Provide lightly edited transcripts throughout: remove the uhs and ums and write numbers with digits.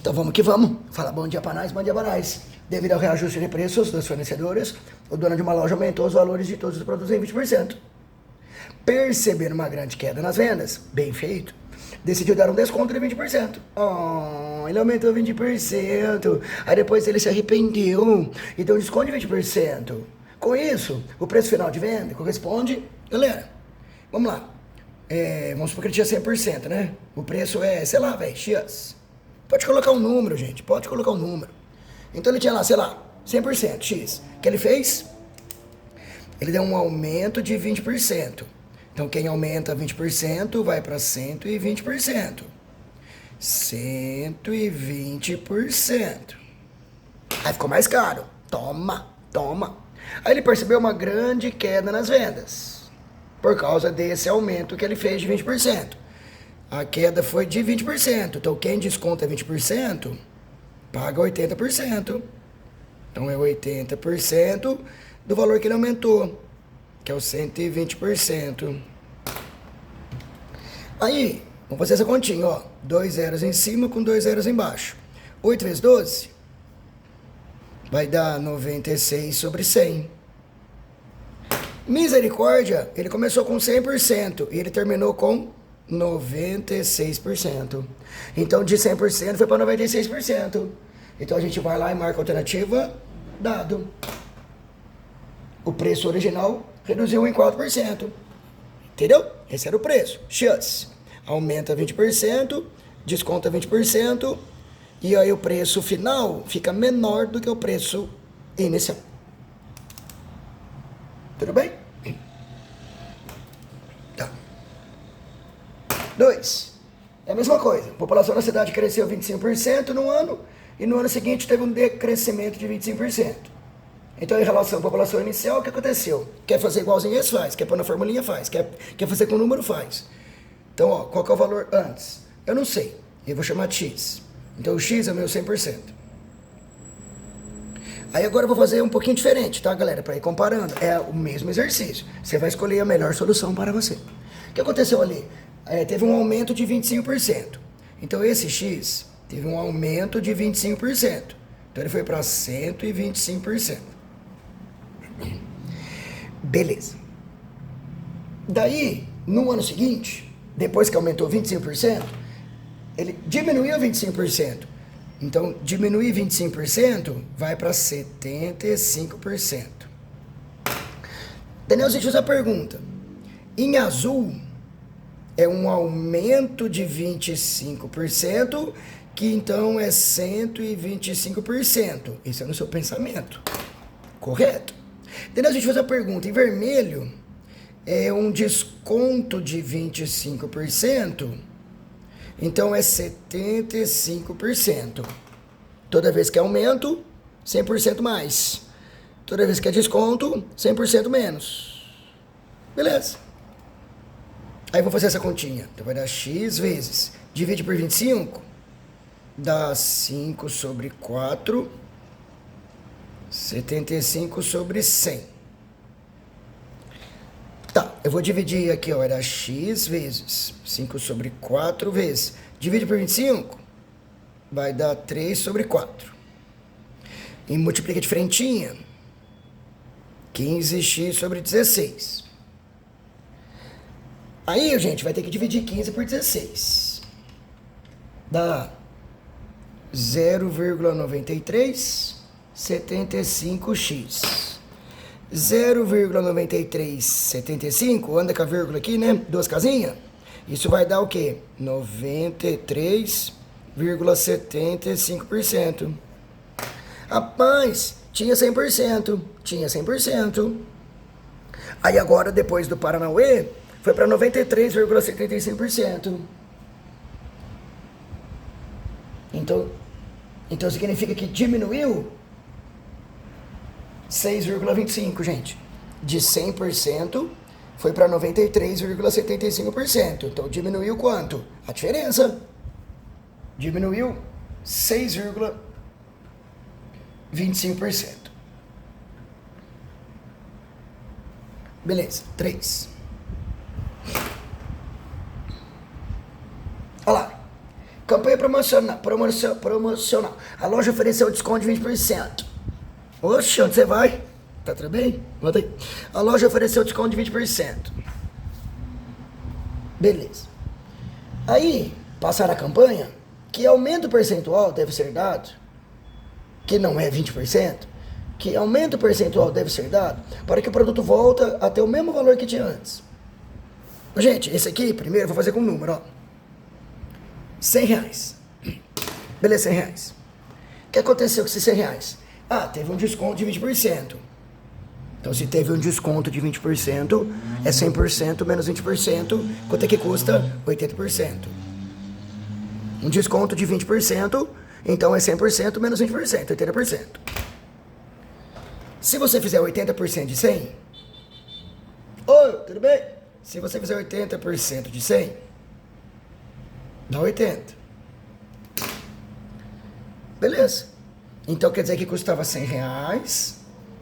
Então vamos que vamos. Fala bom dia para nós, bom dia para nós. Devido ao reajuste de preços dos fornecedores, o dono de uma loja aumentou os valores de todos os produtos em 20%. Percebendo uma grande queda nas vendas, bem feito, decidiu dar um desconto de 20%. Oh, ele aumentou 20%. Aí depois ele se arrependeu e deu um desconto de 20%. Com isso, o preço final de venda corresponde... Galera, vamos lá. Vamos supor que ele tinha 100%, né? O preço é, sei lá, velho, X. Pode colocar um número, gente. Pode colocar um número. Então ele tinha lá, sei lá, 100%, X. O que ele fez? Ele deu um aumento de 20%. Então quem aumenta 20% vai para 120%. 120%. Aí ficou mais caro. Toma. Aí ele percebeu uma grande queda nas vendas. Por causa desse aumento que ele fez de 20%. A queda foi de 20%. Então quem desconta 20%, paga 80%. Então é 80% do valor que ele aumentou, que é o 120%. Aí, vamos fazer essa continha, ó. 2 zeros em cima com 2 zeros embaixo. 8 vezes 12 vai dar 96 sobre 100. Misericórdia, ele começou com 100% e ele terminou com 96%. Então de 100% foi para 96%. Então a gente vai lá e marca a alternativa dado. O preço original reduziu em 4%. Entendeu? Esse era o preço. X. Aumenta 20%, desconta 20%, e aí o preço final fica menor do que o preço inicial. Tudo bem? Tá. 2. É a mesma coisa. A população da cidade cresceu 25% no ano, e no ano seguinte teve um decrescimento de 25%. Então, em relação à população inicial, o que aconteceu? Quer fazer igualzinho esse? Faz. Quer pôr na formulinha? Faz. Quer fazer com número? Faz. Então, ó, qual que é o valor antes? Eu não sei. Eu vou chamar de X. Então, o X é o meu 100%. Aí agora eu vou fazer um pouquinho diferente, tá, galera? Para ir comparando. É o mesmo exercício. Você vai escolher a melhor solução para você. O que aconteceu ali? Teve um aumento de 25%. Então, esse X teve um aumento de 25%. Então, ele foi para 125%. Beleza. Daí, no ano seguinte, depois que aumentou 25%, ele diminuiu 25%. Então, diminuir 25% vai para 75%. Daniel, deixa eu fazer a pergunta. Em azul, é um aumento de 25%, que então é 125%. Esse é no seu pensamento. Correto? Daniel, deixa eu fazer a pergunta. Em vermelho, é um desconto de 25%. Então é 75%. Toda vez que é aumento, 100% mais. Toda vez que é desconto, 100% menos. Beleza. Aí vou fazer essa continha. Então vai dar X vezes. Divide por 25. Dá 5 sobre 4. 75 sobre 100. Tá, eu vou dividir aqui, ó, era X vezes 5 sobre 4 vezes. Divide por 25, vai dar 3 sobre 4. E multiplica de frentinha, 15x sobre 16. Aí, gente, vai ter que dividir 15 por 16. Dá 0,9375x. 0,9375, anda com a vírgula aqui, né? Duas casinhas. Isso vai dar o quê? 93,75%. Rapaz, tinha 100%. Tinha 100%. Aí agora, depois do Paranauê, foi para 93,75%. Então significa que diminuiu 6,25, gente. De 100% foi para 93,75%. Então diminuiu quanto? A diferença. Diminuiu 6,25%. Beleza, 3. Olha lá. Campanha promocional. A loja ofereceu desconto de 20%. Oxe, onde você vai? Tá tudo bem? Volta aí. A loja ofereceu desconto de 20%. Beleza. Aí, passaram a campanha, que aumento percentual deve ser dado, que não é 20%, que aumento percentual deve ser dado para que o produto volta a ter o mesmo valor que tinha antes. Gente, esse aqui, primeiro, eu vou fazer com um número, ó. R$100. Beleza, R$100. O que aconteceu com esses R$100? Ah, teve um desconto de 20%. Então, se teve um desconto de 20%, é 100% menos 20%. Quanto é que custa? 80%. Um desconto de 20%, então é 100% menos 20%, 80%. Se você fizer 80% de 100... Oi, tudo bem? Se você fizer 80% de 100, dá 80. Beleza. Então quer dizer que custava R$100,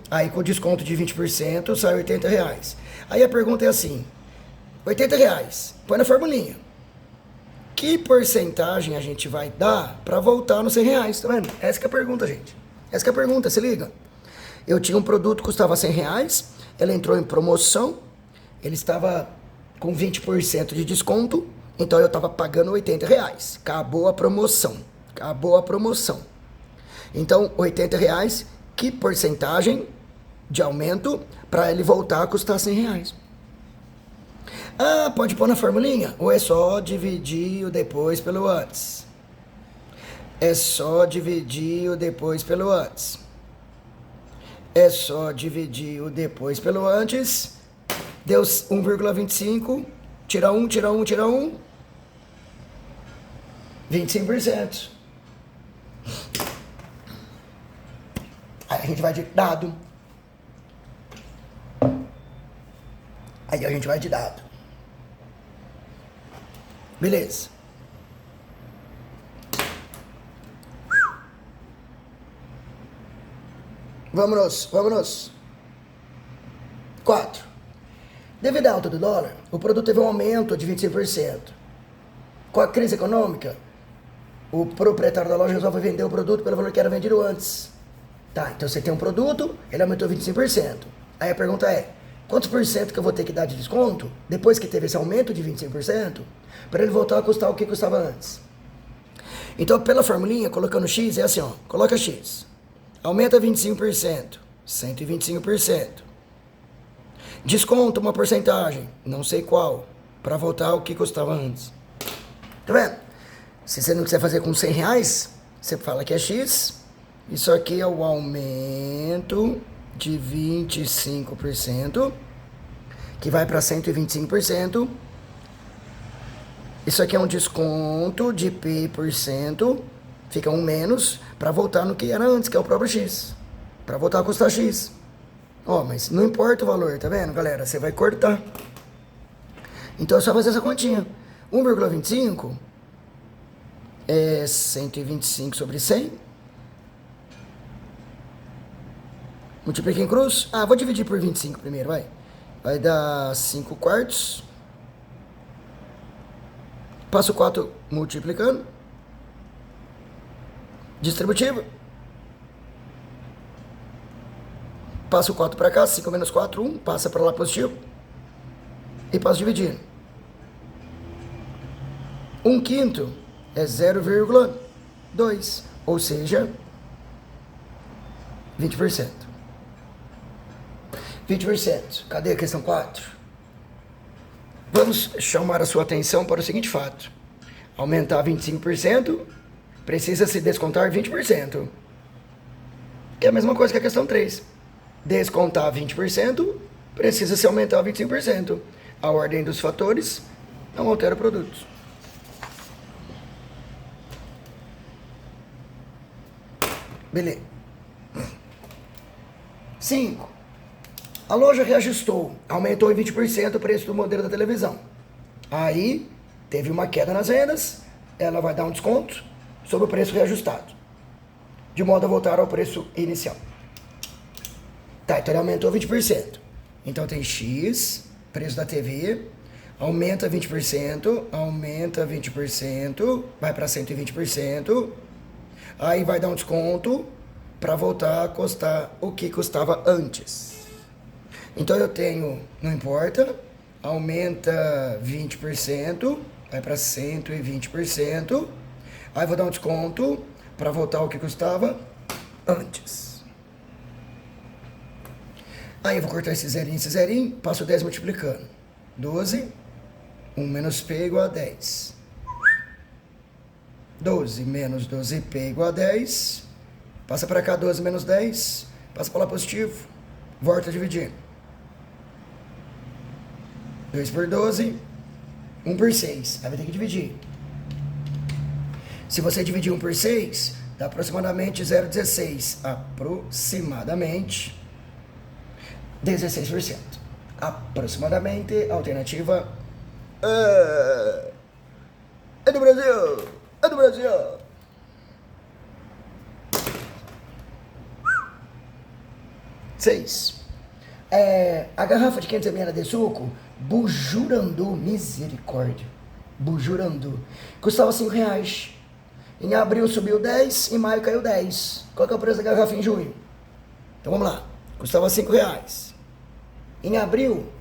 aí com desconto de 20% sai R$80. Aí a pergunta é assim, R$80, põe na formulinha. Que porcentagem a gente vai dar para voltar nos R$100, tá vendo? Essa que é a pergunta, gente. Essa que é a pergunta, se liga. Eu tinha um produto que custava R$100, ela entrou em promoção, ele estava com 20% de desconto, então eu estava pagando R$80. Acabou a promoção. Acabou a promoção. Então, R$80, que porcentagem de aumento para ele voltar a custar R$100? Ah, pode pôr na formulinha? Ou é só dividir o depois pelo antes? É só dividir o depois pelo antes. É só dividir o depois pelo antes. Deu 1,25. Tira 1, tira 1, tira 1. 25%. Aí a gente vai de dado. Aí a gente vai de dado. Beleza. Vamos. 4. Devido à alta do dólar, o produto teve um aumento de 25%. Com a crise econômica, o proprietário da loja resolve vender o produto pelo valor que era vendido antes. Tá, então você tem um produto, ele aumentou 25%. Aí a pergunta é, quantos por cento que eu vou ter que dar de desconto, depois que teve esse aumento de 25%, para ele voltar a custar o que custava antes? Então, pela formulinha, colocando X, é assim, ó, coloca X. Aumenta 25%, 125%. Desconta uma porcentagem, não sei qual, para voltar ao que custava antes. Tá vendo? Se você não quiser fazer com R$100, você fala que é X. Isso aqui é o aumento de 25%, que vai para 125%. Isso aqui é um desconto de P%, fica um menos, para voltar no que era antes, que é o próprio X. Para voltar a custar X. Ó, mas não importa o valor, tá vendo, galera? Você vai cortar. Então é só fazer essa continha. 1,25 é 125 sobre 100. Multiplica em cruz. Ah, vou dividir por 25 primeiro, vai. Vai dar 5 quartos. Passo 4 multiplicando. Distributivo. Passo 4 para cá, 5 menos 4, 1. Passa para lá positivo. E passo dividindo. 1/5 é 0,2. Ou seja, 20%. 20%. Cadê a questão 4? Vamos chamar a sua atenção para o seguinte fato. Aumentar 25%, precisa se descontar 20%. Que é a mesma coisa que a questão 3. Descontar 20%, precisa se aumentar 25%. A ordem dos fatores não altera o produto. Beleza. 5. A loja reajustou, aumentou em 20% o preço do modelo da televisão. Aí, teve uma queda nas vendas, ela vai dar um desconto sobre o preço reajustado, de modo a voltar ao preço inicial. Tá, então ele aumentou 20%. Então tem X, preço da TV, aumenta 20%, aumenta 20%, vai para 120%, aí vai dar um desconto para voltar a custar o que custava antes. Então eu tenho, não importa, aumenta 20%, vai para 120%, aí vou dar um desconto para voltar ao que custava antes. Aí eu vou cortar esse zerinho, passo 10 multiplicando. 12, 1 menos P igual a 10. 12 menos 12P igual a 10. Passa para cá 12 menos 10, passa para lá positivo, volta dividindo. 2 por 12, 1 por 6, aí vai ter que dividir. Se você dividir 1 por 6, dá aproximadamente 0,16. Aproximadamente 16%. Aproximadamente, alternativa é do Brasil. É do Brasil. Seis. A garrafa de 500 ml de suco, Bujurandu, misericórdia, Bujurandu, custava R$5. Em abril subiu 10, em maio caiu 10. Qual que é o preço da garrafa em junho? Então vamos lá, custava R$5. Em abril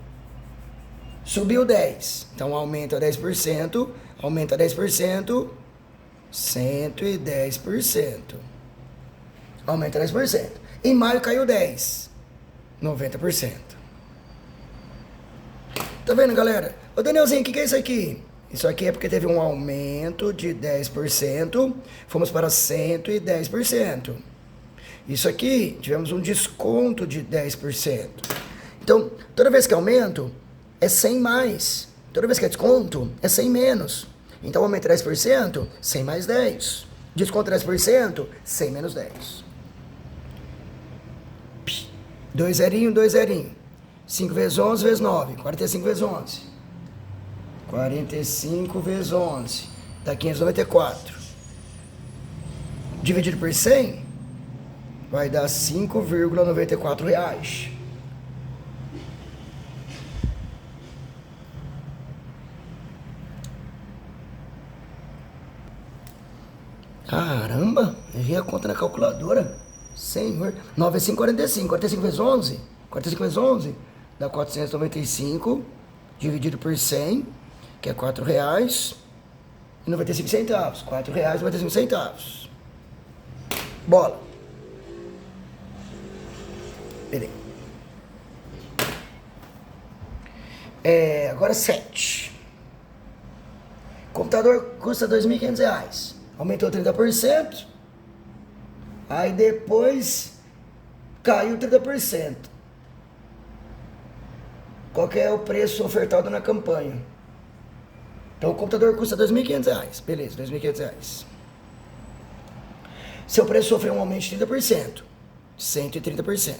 subiu 10, então aumenta 10%, aumenta 10%, 110%. Aumenta 10%. Em maio caiu 10, 90%. Tá vendo, galera? Ô Danielzinho, o que é isso aqui? Isso aqui é porque teve um aumento de 10%, fomos para 110%. Isso aqui, tivemos um desconto de 10%. Então, toda vez que aumento, é 100 mais. Toda vez que é desconto, é 100 menos. Então, aumenta 10%, 100 mais 10. Desconto 10%, 100 menos 10. 2 zerinho, 2 zerinho. 5 vezes 11 vezes 9. 45 vezes 11. 45 vezes 11. Dá 594. Dividido por 100, vai dar R$5,94. Caramba, errei a conta na calculadora. Senhor. 9 vezes 5, 45. 45 vezes 11. 45 vezes 11 dá 495. Dividido por 100, que é R$4,95. R$4,95. Bola. Beleza. Agora 7. Computador custa R$2.500. Aumentou 30%. Aí depois caiu 30%. Qual que é o preço ofertado na campanha? Então o computador custa R$2.500. Beleza, R$2.500. Seu preço sofreu um aumento de 30%. 130%.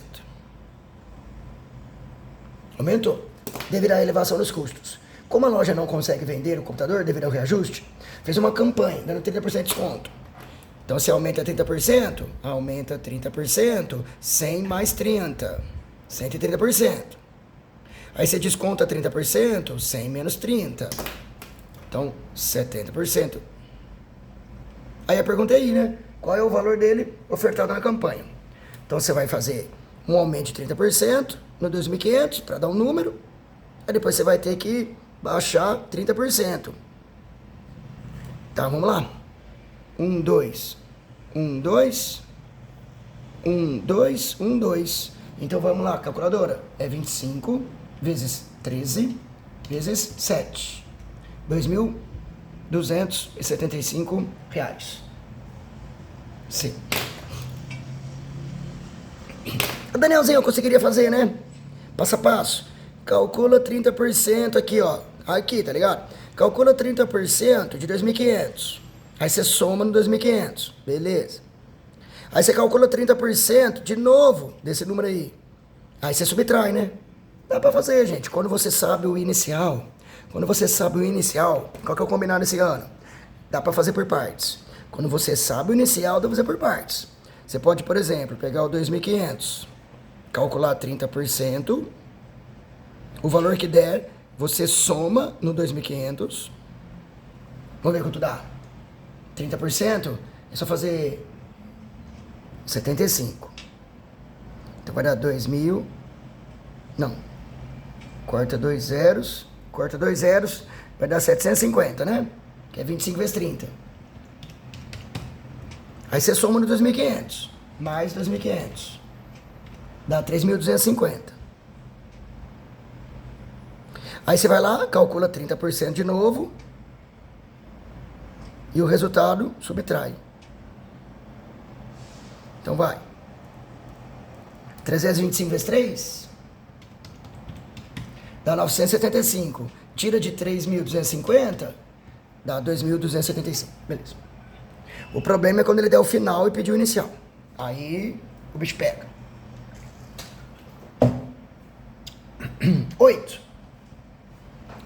Aumentou. Devido à elevação dos custos. Como a loja não consegue vender o computador devido ao reajuste, fez uma campanha dando 30% de desconto. Então se aumenta 30%, aumenta 30%, 100 mais 30, 130%. Aí você desconta 30%, 100 menos 30. Então, 70%. Aí a pergunta é aí, né? Qual é o valor dele ofertado na campanha? Então você vai fazer um aumento de 30% no 2.500 para dar um número. Aí depois você vai ter que baixar 30%. Tá, vamos lá. 1, 2. 1, 2. 1, 2, 1, 2. Então vamos lá, calculadora. É 25 vezes 13 vezes 7. R$2.275. Sim. Danielzinho, eu conseguiria fazer, né? Passo a passo. Calcula 30% aqui, ó. Aqui, tá ligado? Calcula 30% de 2.500. Aí você soma no 2.500. Beleza. Aí você calcula 30% de novo desse número aí. Aí você subtrai, né? Dá pra fazer, gente. Quando você sabe o inicial. Quando você sabe o inicial. Qual que é o combinado esse ano? Dá pra fazer por partes. Quando você sabe o inicial, dá pra fazer por partes. Você pode, por exemplo, pegar o 2.500. Calcular 30%. O valor que der Você soma no 2.500. Vamos ver quanto dá. 30%. É só fazer 75. Então vai dar 2.000. Não. Corta 2 zeros. Corta 2 zeros. Vai dar 750, né? Que é 25 vezes 30. Aí você soma no 2.500. Mais 2.500. Dá 3.250. Aí você vai lá, calcula 30% de novo. E o resultado subtrai. Então vai. 325 vezes 3 dá 975. Tira de 3.250, dá 2.275. Beleza. O problema é quando ele der o final e pedir o inicial. Aí o bicho pega. 8.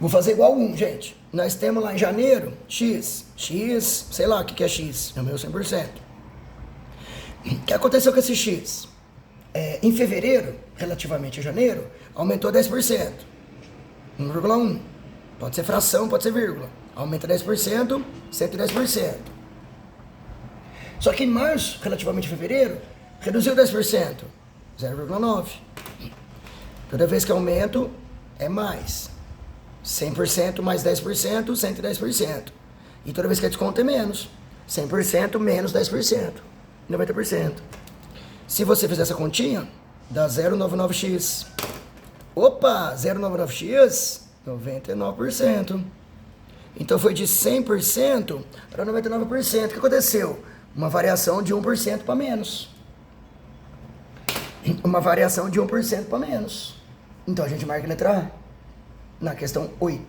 Vou fazer igual 1, gente. Nós temos lá em janeiro, X, sei lá o que é X, é o meu 100%. O que aconteceu com esse X? Em fevereiro, relativamente a janeiro, aumentou 10%. 1,1. Pode ser fração, pode ser vírgula. Aumenta 10%, 110%. Só que em março, relativamente a fevereiro, reduziu 10%, 0,9. Toda vez que aumento, é mais. 100% mais 10%, 110%. E toda vez que é desconto é menos. 100% menos 10%. 90%. Se você fizer essa continha, dá 0,99x. Opa, 0,99x, 99%. Então foi de 100% para 99%. O que aconteceu? Uma variação de 1% para menos. Uma variação de 1% para menos. Então a gente marca a letra A. Na questão 8.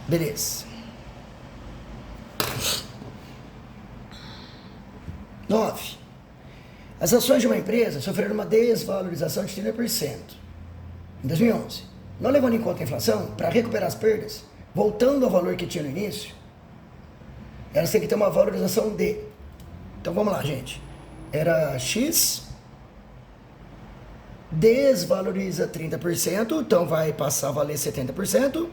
Beleza. 9. As ações de uma empresa sofreram uma desvalorização de 30% em 2011. Não levando em conta a inflação, para recuperar as perdas, voltando ao valor que tinha no início, elas têm que ter uma valorização de... Então vamos lá, gente. Era X... desvaloriza 30%, então vai passar a valer 70%.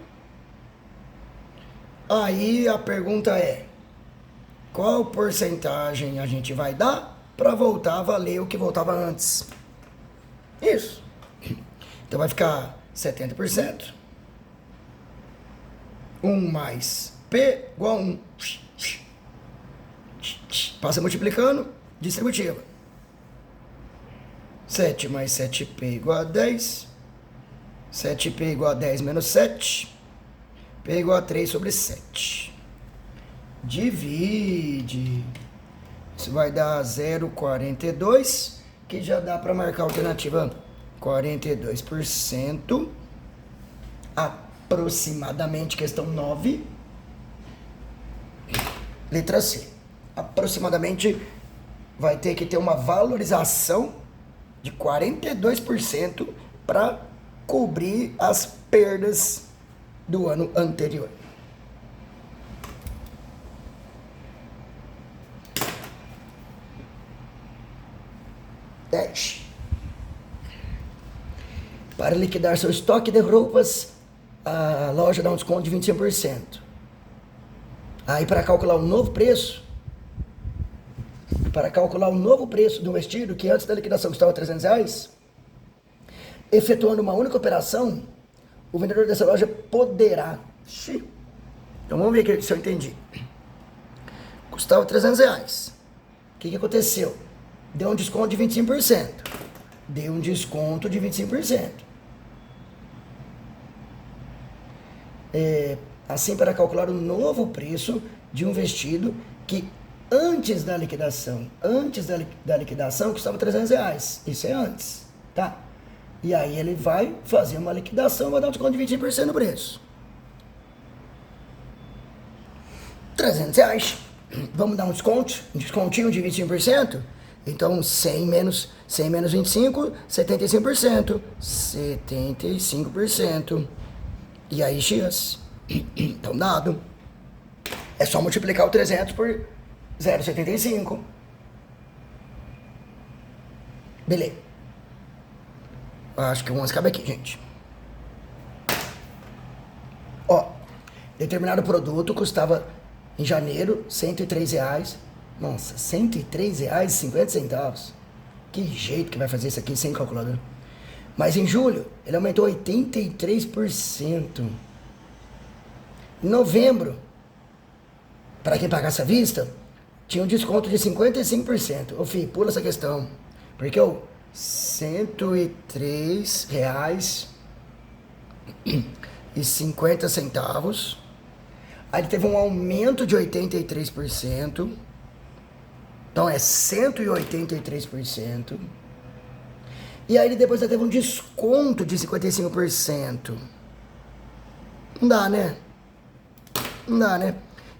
Aí a pergunta é, qual porcentagem a gente vai dar para voltar a valer o que voltava antes? Isso. Então vai ficar 70%. 1 mais P igual a 1. Passa multiplicando, distributiva. 7 mais 7P igual a 10. 7P igual a 10 menos 7. P igual a 3 sobre 7. Divide. Isso vai dar 0,42, que já dá para marcar a alternativa 42%. Aproximadamente, questão 9. Letra C. Aproximadamente vai ter que ter uma valorização de 42% para cobrir as perdas do ano anterior. Para liquidar seu estoque de roupas, a loja dá um desconto de 25%. Aí para calcular o novo preço, do vestido, que antes da liquidação custava R$300, efetuando uma única operação, o vendedor dessa loja poderá... Então vamos ver aqui se eu entendi. Custava R$300. O que aconteceu? Deu um desconto de 25%. Deu um desconto de 25%. Assim, para calcular o novo preço de um vestido que antes da liquidação custava R$300. Isso é antes, tá? E aí ele vai fazer uma liquidação, vai dar um desconto de 25% no preço. R$300. Vamos dar um descontinho de 25%? Então 100 menos 25, 75%. 75%. E aí X. Então dado. É só multiplicar o 300 por 0,75. Beleza. Acho que o 11 cabe aqui, gente. Ó, determinado produto custava em janeiro R$ 103. Nossa, R$ 103,50. Que jeito que vai fazer isso aqui sem calculadora. Mas em julho, ele aumentou 83%. Em novembro, para quem pagasse à vista, tinha um desconto de 55%. Ô filho, pula essa questão. Porque o R$ 103,50. Aí ele teve um aumento de 83%. Então é 183%. E aí ele depois teve um desconto de 55%. Não dá, né? Não dá, né?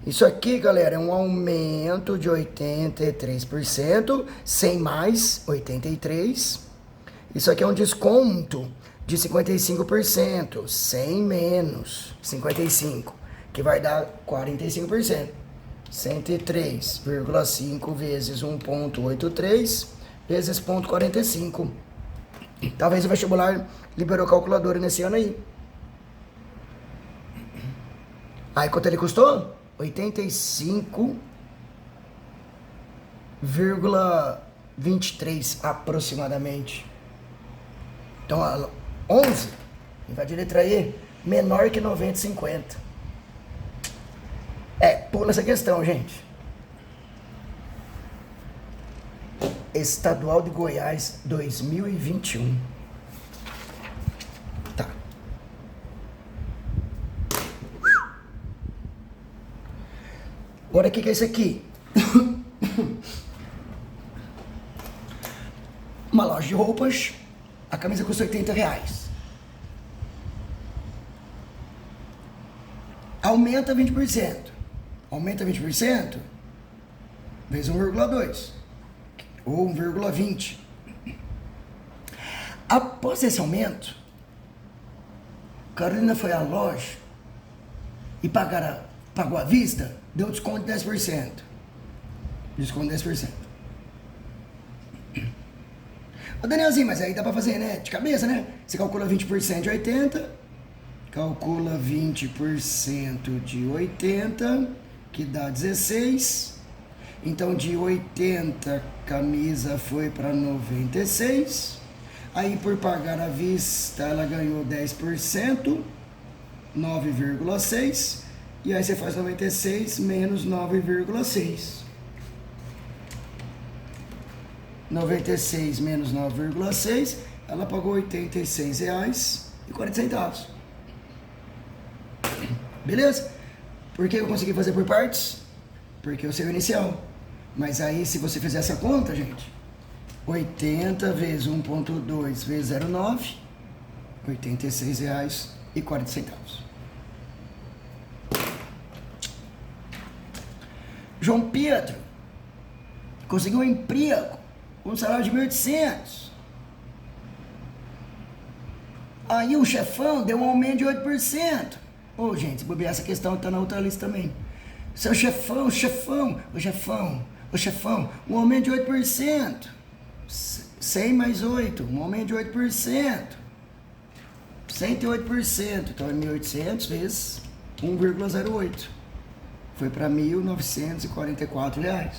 Isso aqui, galera, é um aumento de 83%, 100 mais 83. Isso aqui é um desconto de 55%, 100 menos 55, que vai dar 45%. 103,5 vezes 1,83 vezes 0,45. Talvez o vestibular liberou calculadora nesse ano aí. Aí quanto ele custou? 85,23 aproximadamente. Então, 11, invadir a letra E, menor que 90,50. Pula essa questão, gente. Estadual de Goiás 2021. Tá. Agora o que é isso aqui? Uma loja de roupas. A camisa custa R$ 80. Aumenta 20%. Aumenta 20% vezes 1,2 ou 1,20. Após esse aumento, Carolina foi à loja e pagou à vista, deu desconto de 10%. Desconto de 10%. Ô Danielzinho, mas aí dá pra fazer, né? De cabeça, né? Você calcula 20% de 80, calcula 20% de 80, que dá 16. Então de 80 camisa foi para 96. Aí por pagar à vista ela ganhou 10%, 9,6. E aí você faz 96 menos 9,6. 96 menos 9,6, ela pagou R$ 86,40. Beleza? Por que eu consegui fazer por partes? Porque eu sei o inicial. Mas aí, se você fizer essa conta, gente, 80 vezes 1,2 vezes 0,9, R$ 86,40. João Pedro conseguiu um emprego com um salário de 1.800. Aí o chefão deu um aumento de 8%. Ô, gente, se bobear essa questão tá na outra lista também. Seu chefão, um aumento de 8%. 100 mais 8, um aumento de 8%. 108%. Então é 1.800 vezes 1,08. Foi para R$ 1.944.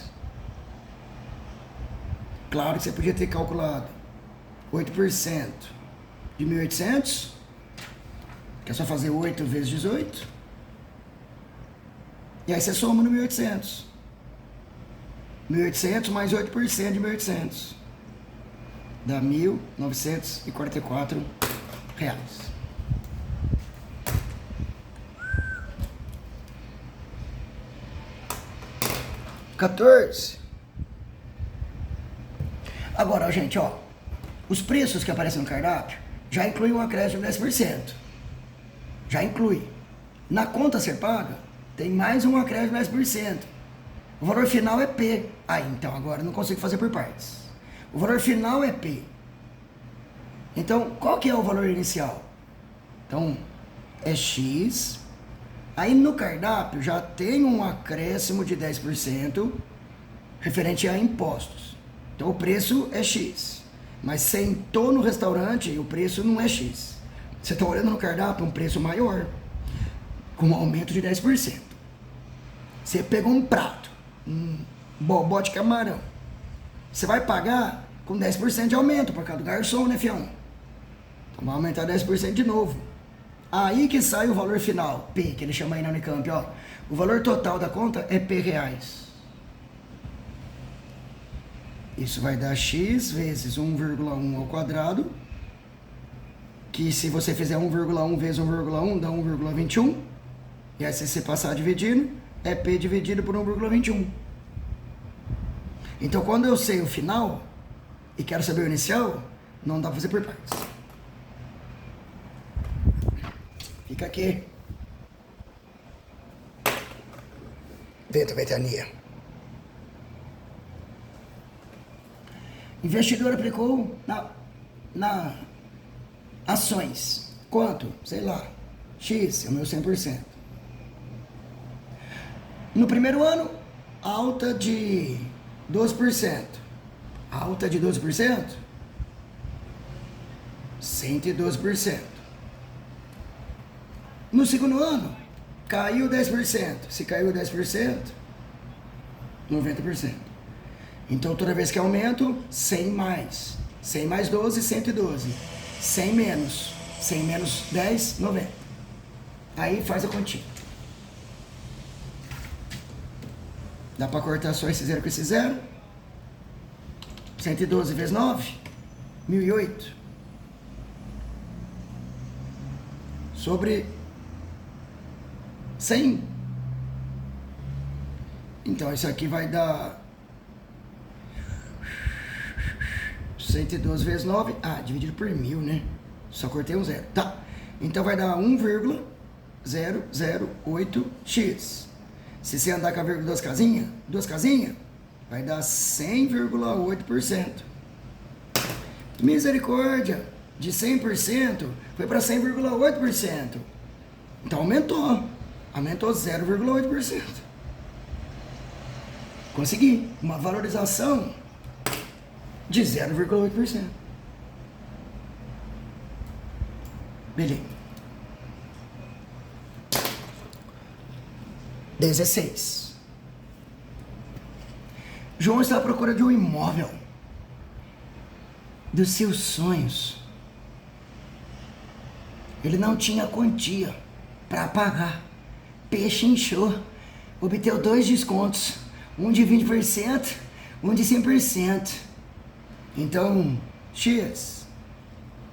Claro que você podia ter calculado 8% de 1.800, que é só fazer 8 vezes 18. E aí você soma no 1.800. 1.800 mais 8% de 1.800. Dá R$ 1.944. 14. Agora, gente, ó, os preços que aparecem no cardápio já incluem um acréscimo de 10%. Já inclui. Na conta a ser paga, tem mais um acréscimo de 10%. O valor final é P. Então agora eu não consigo fazer por partes. O valor final é P. Então, qual que é o valor inicial? Então, é X. Aí no cardápio já tem um acréscimo de 10% referente a impostos. Então o preço é X. Mas sentou no restaurante e o preço não é X. Você está olhando no cardápio um preço maior, com um aumento de 10%. Você pegou um prato, um bobó de camarão. Você vai pagar com 10% de aumento por causa do garçom, né, fião? Então vai aumentar 10% de novo. Aí que sai o valor final, P, que ele chama aí na Unicamp, ó. O valor total da conta é P reais. Isso vai dar X vezes 1,1 ao quadrado, que se você fizer 1,1 vezes 1,1 dá 1,21. E aí se você passar dividindo, é P dividido por 1,21. Então quando eu sei o final e quero saber o inicial, não dá pra fazer por partes. Fica aqui. Dentro da ventania. Investidor aplicou na ações. Quanto? Sei lá. X, é o meu 100%. No primeiro ano, alta de 12%. Alta de 12%? 112%. No segundo ano, caiu 10%. Se caiu 10%, 90%. Então, toda vez que aumento, 100 mais. 100 mais 12, 112. 100 menos. 100 menos 10, 90. Aí faz a continha. Dá para cortar só esse zero com esse zero. 112 vezes 9, 1008. Sobre 100. Então, isso aqui vai dar 112 vezes 9. Ah, dividido por 1000, né? Só cortei um zero. Tá. Então, vai dar 1,008x. Se você andar com a vírgula duas casinhas, vai dar 100,8%. Misericórdia! De 100% foi para 100,8%. Então aumentou. Aumentou 0,8%. Consegui uma valorização de 0,8%. Beleza. 16. João está à procura de um imóvel dos seus sonhos. Ele não tinha quantia para pagar. Peixe inchou. Obteve 2 descontos. Um de 20%, um de 100%. Então, X,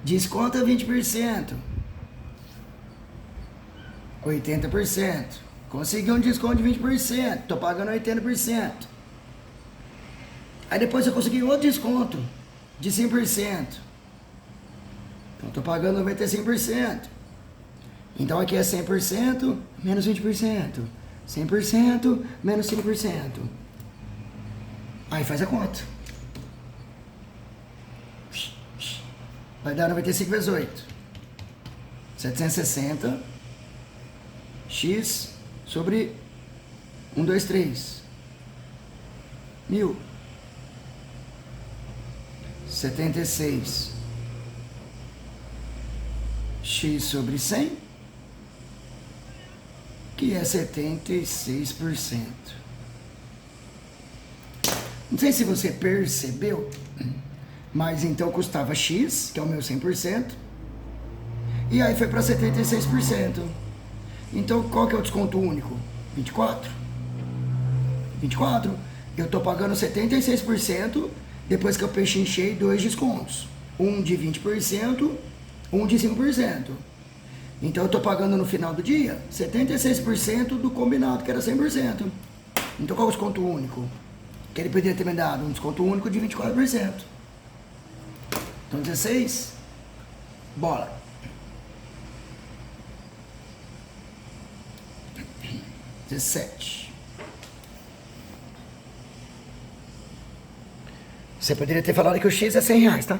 desconta 20%. 80%. Consegui um desconto de 20%. Tô pagando 80%. Aí depois eu consegui outro desconto de 100%. Então tô pagando 95%. Então aqui é 100% menos 20%. 100% menos 5%. Aí faz a conta. Vai dar 95 vezes 8. 760 x sobre 1, 2, 3. 1000. 76 x sobre 100, que é 76%. Não sei se você percebeu, mas então custava X, que é o meu 100%, e aí foi para 76%. Então qual que é o desconto único? 24. 24. Eu estou pagando 76% depois que eu pechinchei 2 descontos. Um de 20%, um de 5%. Então eu estou pagando no final do dia 76% do combinado, que era 100%. Então qual é o desconto único? Que ele poderia ter me dado um desconto único de 24%. Então 16, bola. 17. Você poderia ter falado que o X é 100 reais, tá?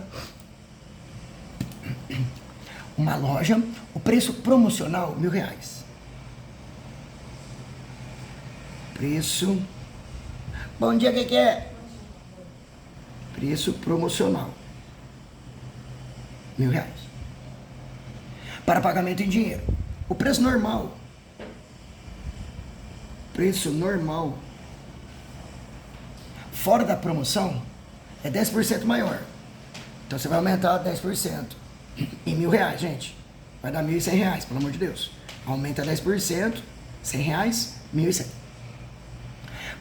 Uma loja, o preço promocional, 1.000 reais. Preço. Bom dia, o que é? Preço promocional. R$ 1.000. Para pagamento em dinheiro. O preço normal. Preço normal. Fora da promoção, é 10% maior. Então você vai aumentar 10% em R$ 1.000, gente. Vai dar R$ 1.100, pelo amor de Deus. Aumenta 10%, R$ 100, R$ 1.100.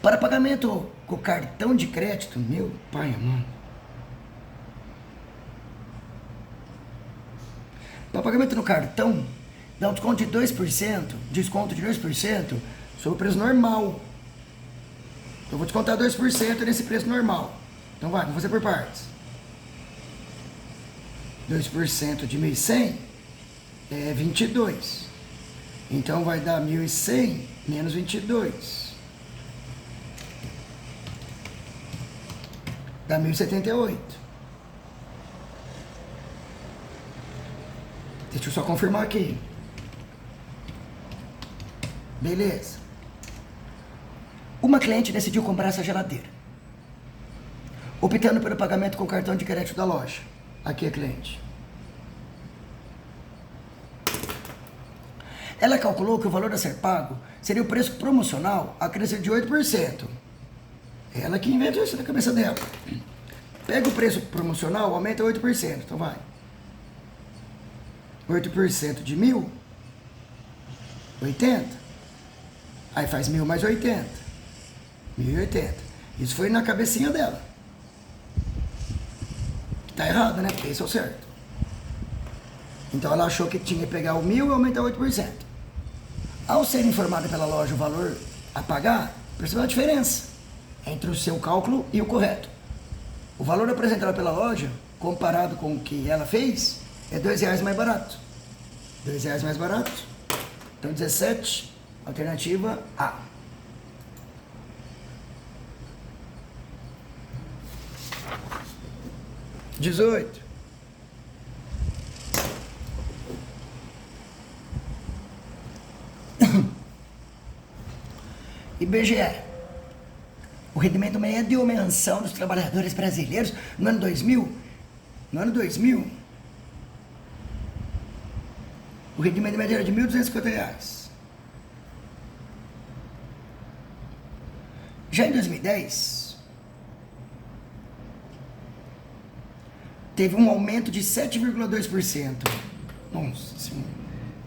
Para pagamento com cartão de crédito, meu pai amado. Para pagamento no cartão, dá um desconto de 2%, desconto de 2% sobre o preço normal. Eu vou descontar 2% nesse preço normal. Então vai, vamos fazer por partes. 2% de 1.100 é 22. Então vai dar 1.100 menos 22. Dá 1.078. Deixa eu só confirmar aqui. Beleza. Uma cliente decidiu comprar essa geladeira, optando pelo pagamento com cartão de crédito da loja. Aqui é cliente. Ela calculou que o valor a ser pago seria o preço promocional a crescer de 8%. Ela que inventou isso na cabeça dela. Pega o preço promocional, aumenta 8%. Então vai. 8% de 1.000, 80. Aí faz 1.000 mais 80. 1.080. Isso foi na cabecinha dela. Tá errado, né? Porque esse é o certo. Então ela achou que tinha que pegar o 1.000 e aumentar 8%. Ao ser informada pela loja o valor a pagar, percebeu a diferença entre o seu cálculo e o correto. O valor apresentado pela loja, comparado com o que ela fez, é R$2 mais barato. R$2 mais barato. Então 17, alternativa A. Dezoito. IBGE. O rendimento médio mensal dos trabalhadores brasileiros no ano 2000, o rendimento médio era de R$1.250. Já em 2010, teve um aumento de 7,2%. Nossa Senhora.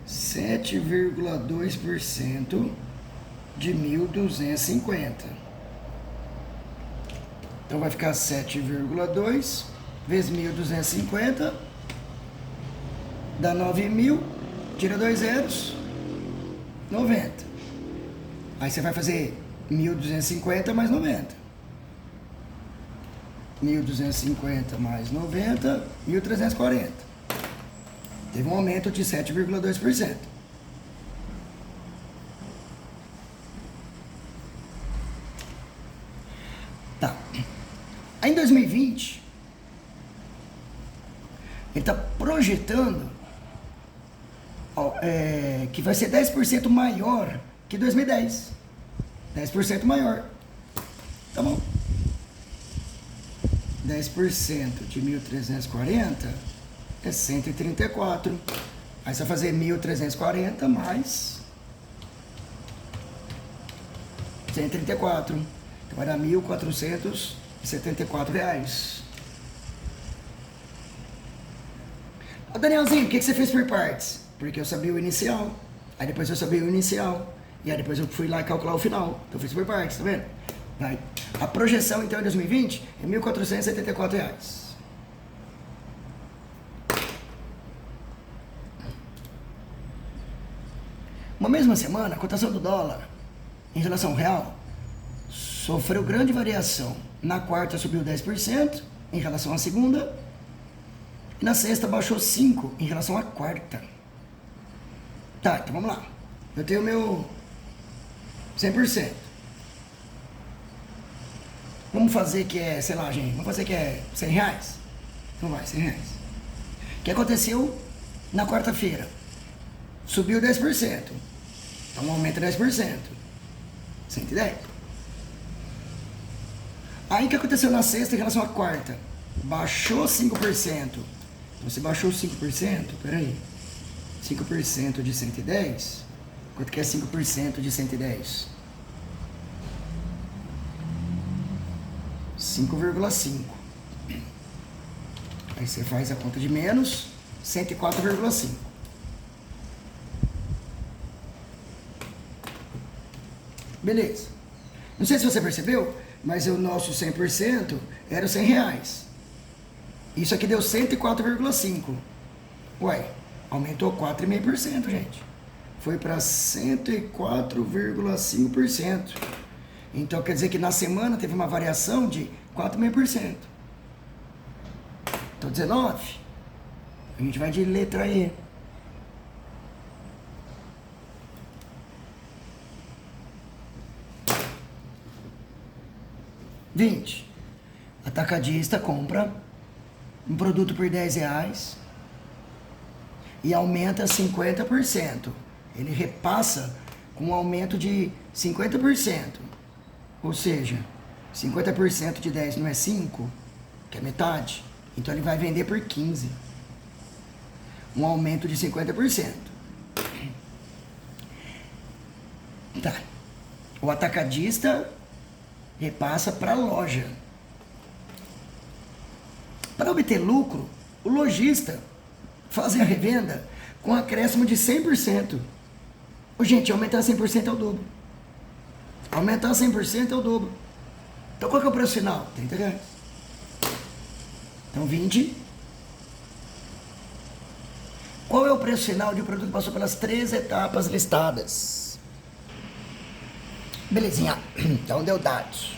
7,2% de 1.250. Então vai ficar 7,2 vezes 1.250 dá 9.000, tira 2 zeros, 90. Aí você vai fazer 1.250 mais 90. 1.250 mais 90, 1.340. Teve um aumento de 7,2%. Tá. Aí em 2020, ele está projetando que vai ser 10% maior que 2010. 10% maior. Tá bom. 10% de 1.340 é 134. Aí você vai fazer 1.340 mais 134. Então vai dar R$1.474. Ô Danielzinho, o que você fez por partes? Porque eu sabia o inicial. Aí depois eu sabia o inicial. E aí depois eu fui lá calcular o final. Então eu fiz por partes, tá vendo? Vai. A projeção então em 2020 é R$1.474. Uma mesma semana, a cotação do dólar em relação ao real sofreu grande variação. Na quarta subiu 10% em relação à segunda. E na sexta baixou 5% em relação à quarta. Tá, então vamos lá. Eu tenho o meu 100%. Vamos fazer que é, sei lá, gente, vamos fazer que é R$100. Então vai, R$100. O que aconteceu na quarta-feira? Subiu 10%. Então aumenta 10%. 110. Aí o que aconteceu na sexta em relação à quarta? Baixou 5% Você baixou 5%? Peraí. 5% de 110? Quanto que é 5% de 110? 5,5. Aí você faz a conta de menos 104,5. Beleza. Não sei se você percebeu, mas o nosso 100% era os R$100. Isso aqui deu 104,5. Ué, aumentou 4,5%, gente. Foi para 104,5%. Então quer dizer que na semana teve uma variação de 4,5%. Então 19. A gente vai de letra E. 20. Atacadista compra um produto por R$10 e aumenta 50%. Ele repassa com um aumento de 50%. Ou seja, 50% de 10 não é 5, que é metade. Então ele vai vender por 15. Um aumento de 50%. Tá. O atacadista repassa para a loja. Para obter lucro, o lojista faz a revenda com acréscimo de 100%. Ô, gente, aumentar 100% é o dobro. Aumentar 100% é o dobro. Então qual que é o preço final? R$30. Então 20. Qual é o preço final de um produto que passou pelas 3 etapas listadas? Belezinha. Então deu dados.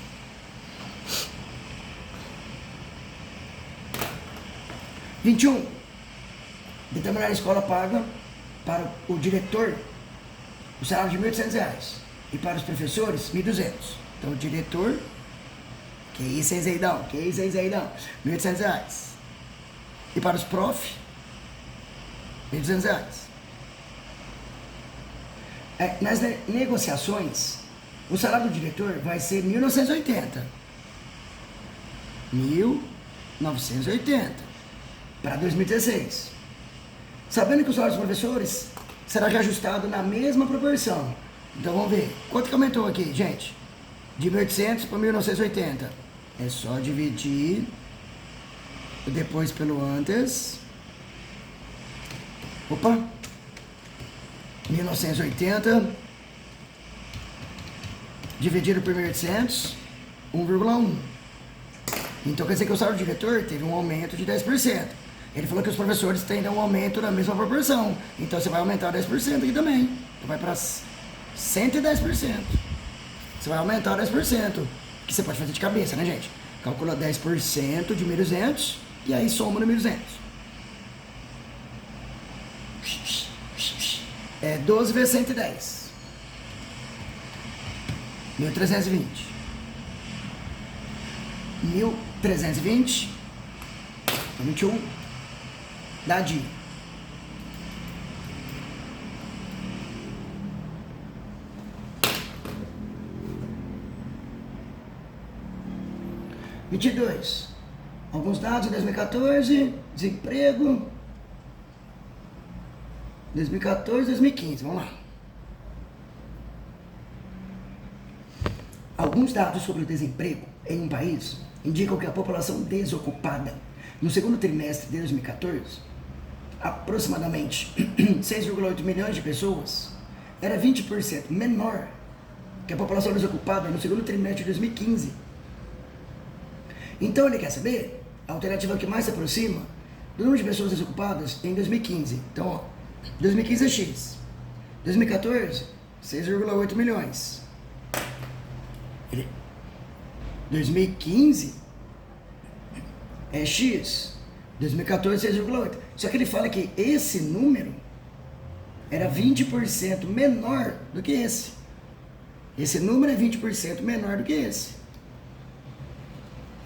Determinar a escola paga para o diretor o salário de R$1.800 e para os professores R$1.200. Então o diretor, que isso, hein, Zeidão? Que isso, hein, Zeidão? R$1.800. E para os prof, R$1.200. Nas negociações, o salário do diretor vai ser 1.980. 1.980 para 2016. Sabendo que o salário dos professores será reajustado na mesma proporção. Então vamos ver. Quanto que aumentou aqui, gente? De 1.800 para 1.980. É só dividir o depois pelo antes. Opa! 1.980 dividido por 1.800, 1,1. Então quer dizer que o salário do diretor teve um aumento de 10%. Ele falou que os professores têm um aumento na mesma proporção. Então você vai aumentar 10% aqui também. Então vai para 110%. Você vai aumentar 10%. Que você pode fazer de cabeça, né, gente? Calcula 10% de 1.200 e aí soma no 1.200. É 12 vezes 110. 1.320. 1.320. 21. Dá dia. Alguns dados de 2014, desemprego. 2014, 2015, vamos lá. Alguns dados sobre o desemprego em um país indicam que a população desocupada no segundo trimestre de 2014, aproximadamente 6,8 milhões de pessoas, era 20% menor que a população desocupada no segundo trimestre de 2015. Então ele quer saber a alternativa que mais se aproxima do número de pessoas desocupadas em 2015. Então, ó, 2015 é X. 2014, 6,8 milhões. 2015 é X. 2014, 6,8. Só que ele fala que esse número era 20% menor do que esse. Esse número é 20% menor do que esse.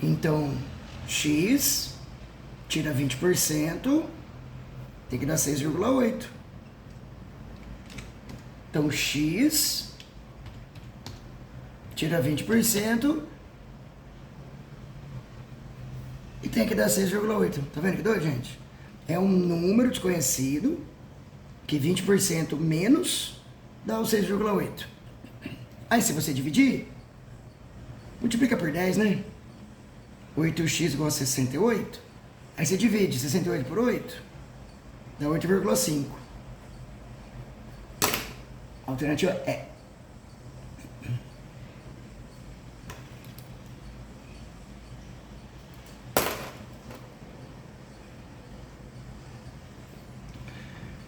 Então, X tira 20%, tem que dar 6,8. Então, X tira 20% e tem que dar 6,8. Tá vendo que doido, gente? É um número desconhecido que 20% menos dá o 6,8. Aí se você dividir, multiplica por 10, né? 8x igual a 68. Aí você divide 68 por 8, dá 8,5. A alternativa é.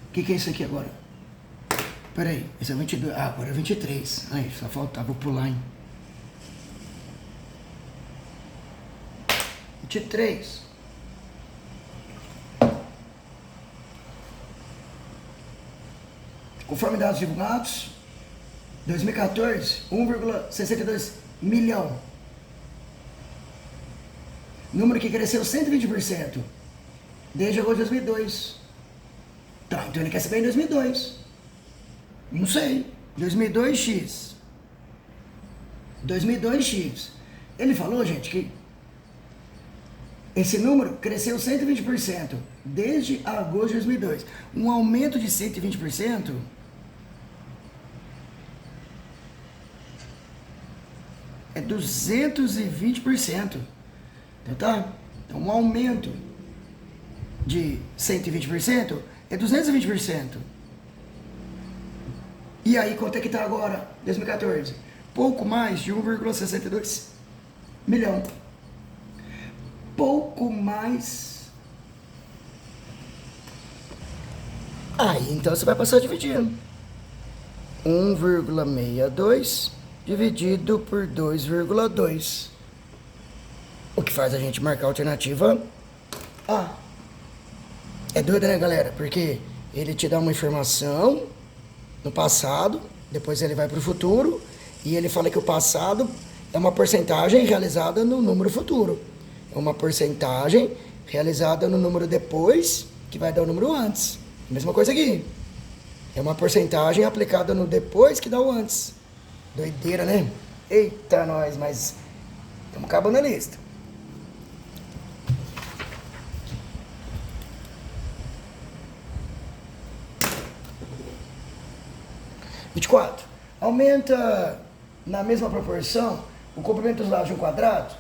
O que é isso aqui agora? Peraí, esse é 22. Ah, agora é 23. Aí, só faltava pular, hein? 23. Conforme dados divulgados, 2014, 1,62 milhão. Número que cresceu 120% desde agosto de 2002. Tá, então ele quer saber em 2002. Não sei. 2002x. 2002x. Ele falou, gente, que esse número cresceu 120% desde agosto de 2002. Um aumento de 120% é 220%. Então tá? Então um aumento de 120% é 220%. E aí, quanto é que tá agora? 2014. Pouco mais de 1,62 milhão. Pouco mais. Aí, então você vai passar dividindo. 1,62 dividido por 2,2. O que faz a gente marcar a alternativa A. É doido, né, galera? Porque ele te dá uma informação no passado, depois ele vai para o futuro, e ele fala que o passado é uma porcentagem realizada no número futuro. É uma porcentagem realizada no número depois, que vai dar o número antes. Mesma coisa aqui. É uma porcentagem aplicada no depois que dá o antes. Doideira, né? Eita, nós, mas estamos acabando a lista. Aumenta na mesma proporção o comprimento dos lados de um quadrado,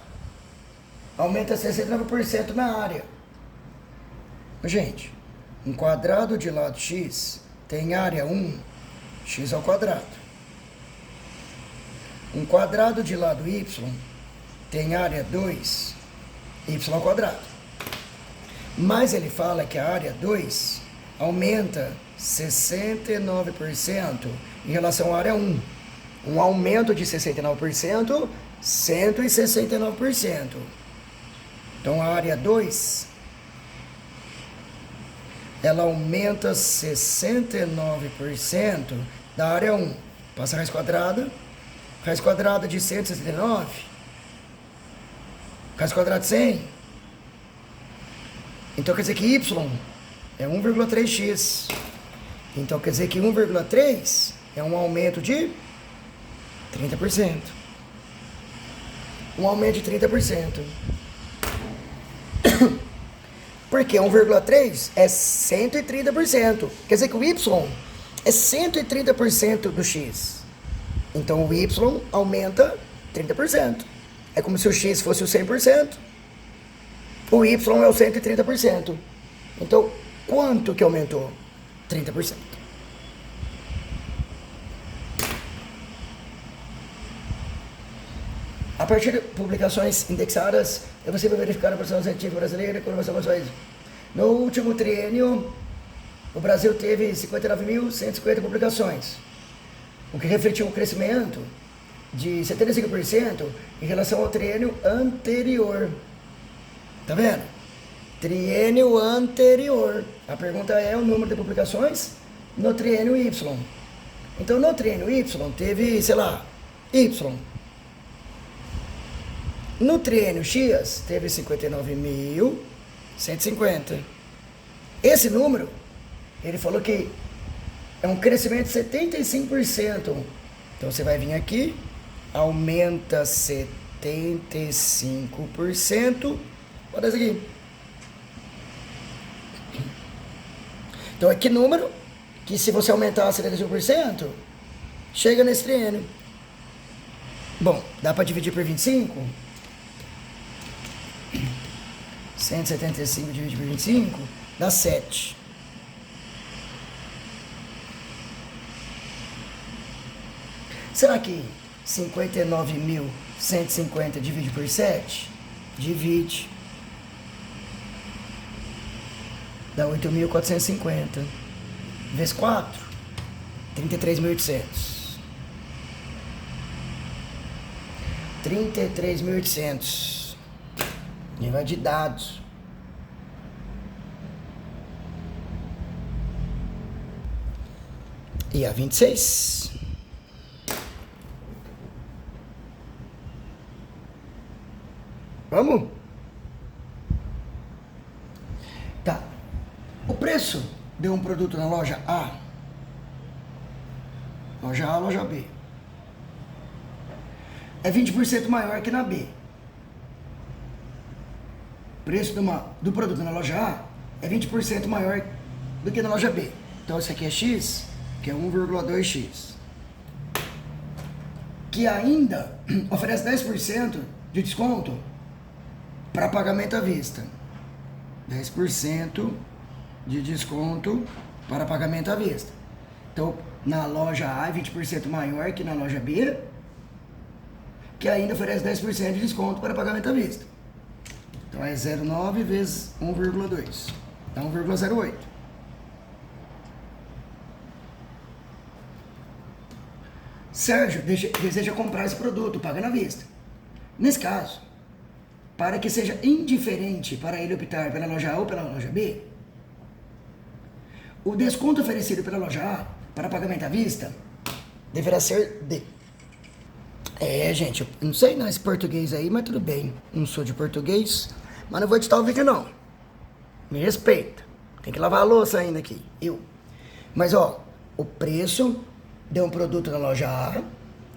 aumenta 69% na área. Gente, um quadrado de lado x tem área 1, x ao quadrado. Um quadrado de lado y tem área 2, y ao quadrado. Mas ele fala que a área 2 aumenta 69% em relação à área 1. Um aumento de 69%, 169%. Então a área 2, ela aumenta 69% da área 1. Passa a raiz quadrada de 169, raiz quadrada de 100. Então quer dizer que y é 1,3x. Então quer dizer que 1,3 é um aumento de 30%. Um aumento de 30%. Porque 1,3 é 130%. Quer dizer que o y é 130% do x. Então o y aumenta 30%. É como se o x fosse o 100%. O y é o 130%. Então, quanto que aumentou? 30%. A partir de publicações indexadas, é possível verificar a produção científica brasileira com informações. No último triênio, o Brasil teve 59.150 publicações, o que refletiu um crescimento de 75% em relação ao triênio anterior. Tá vendo? Triênio anterior. A pergunta é o número de publicações no triênio Y. Então, no triênio Y, teve, sei lá, Y. No triênio X, teve 59.150. Esse número, ele falou que é um crescimento de 75%. Então, você vai vir aqui, aumenta 75%. Olha isso aqui. Então é que número que se você aumentar a 75%, chega nesse triênio. Bom, dá para dividir por 25? 175 dividido por 25 dá 7. Será que 59.150 divide por 7? Divide. Dá 8.450. Vezes 4, 33.800. 33.800. Nível de dados. E a 26. Vamos? Tá. O preço de um produto na loja A, loja B, é 20% maior que na B. O preço do produto na loja A é 20% maior do que na loja B. Então esse aqui é X, que é 1,2x. Que ainda oferece 10% de desconto para pagamento à vista. 10% de desconto para pagamento à vista. Então, na loja A é 20% maior que na loja B, que ainda oferece 10% de desconto para pagamento à vista. Então, é 0,9 vezes 1,2. Dá 1,08. Sérgio deseja comprar esse produto, paga na vista. Nesse caso, para que seja indiferente para ele optar pela loja A ou pela loja B, o desconto oferecido pela loja A para pagamento à vista deverá ser D. Gente, eu não sei não esse português aí, mas tudo bem. Não sou de português, mas não vou editar o vídeo não. Me respeita. Tem que lavar a louça ainda aqui. Mas ó, o preço de um produto na loja A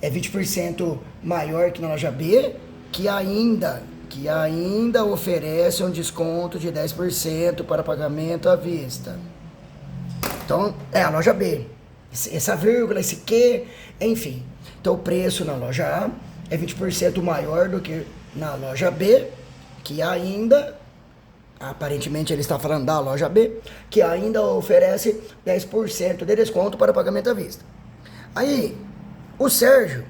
é 20% maior que na loja B, que ainda oferece um desconto de 10% para pagamento à vista. Então, é a loja B. Essa vírgula, esse que, enfim. Então, o preço na loja A é 20% maior do que na loja B, que ainda, aparentemente ele está falando da loja B, que ainda oferece 10% de desconto para pagamento à vista. Aí, o Sérgio,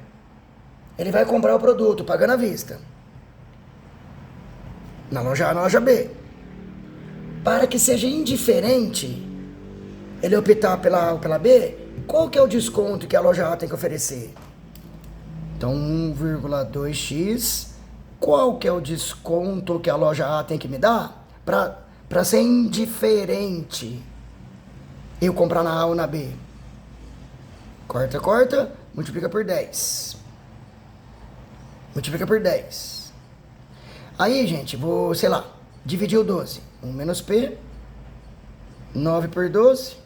ele vai comprar o produto pagando à vista. Na loja A, na loja B. Para que seja indiferente ele optar pela A ou pela B, qual que é o desconto que a loja A tem que oferecer? Então, 1,2x, qual que é o desconto que a loja A tem que me dar para ser indiferente eu comprar na A ou na B? Corta, multiplica por 10. Multiplica por 10. Aí, gente, vou, sei lá, dividir o 12. 1 menos P, 9 por 12,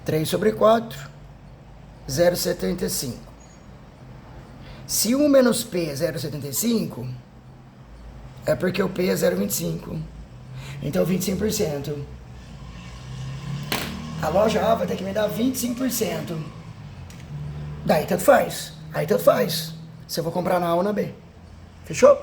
3 sobre 4, 0,75. Se 1 menos P é 0,75, é porque o P é 0,25. Então, 25%. A loja A vai ter que me dar 25%. Daí tanto faz. Aí tanto faz se eu vou comprar na A ou na B. Fechou?